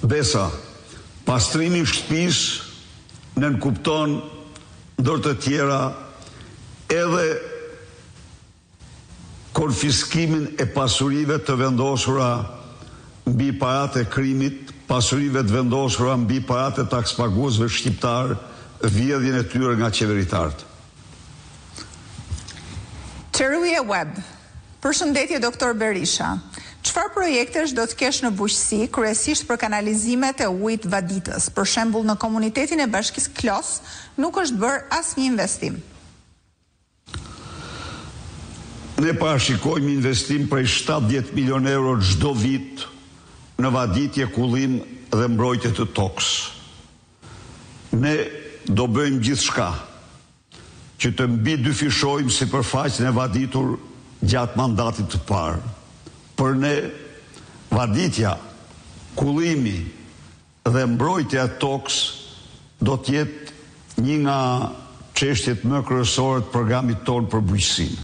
Besa, pastrimi i shtëpisë nënkupton ndër të tjera edhe konfiskimin e pasurive të vendosura mbi paratë e krimit, pasurive të vendosura mbi paratë e takspaguesve shqiptar, vjedhjen e tyre nga qeveritarët. Qeruje Web. Përshëndetje Doktor Berisha. Çfarë projektesh do të kesh në bujqësi, kryesisht për kanalizimet e ujit Vaditës? Për shembull, në komunitetin e bashkisë Klos nuk është bërë asnjë investim. Ne parashikojmë investim prej 70 milion euro çdo vit në vaditje, kullim dhe mbrojtje të tokës. Ne do bëjmë gjithçka që të mbi dyfishojmë sipërfaqen e vaditur gjatë mandatit të parë. Për ne, vaditja, kullimi dhe mbrojtja e tokës do të jetë një nga çështjet më kryesore të programit tonë për bujqësinë.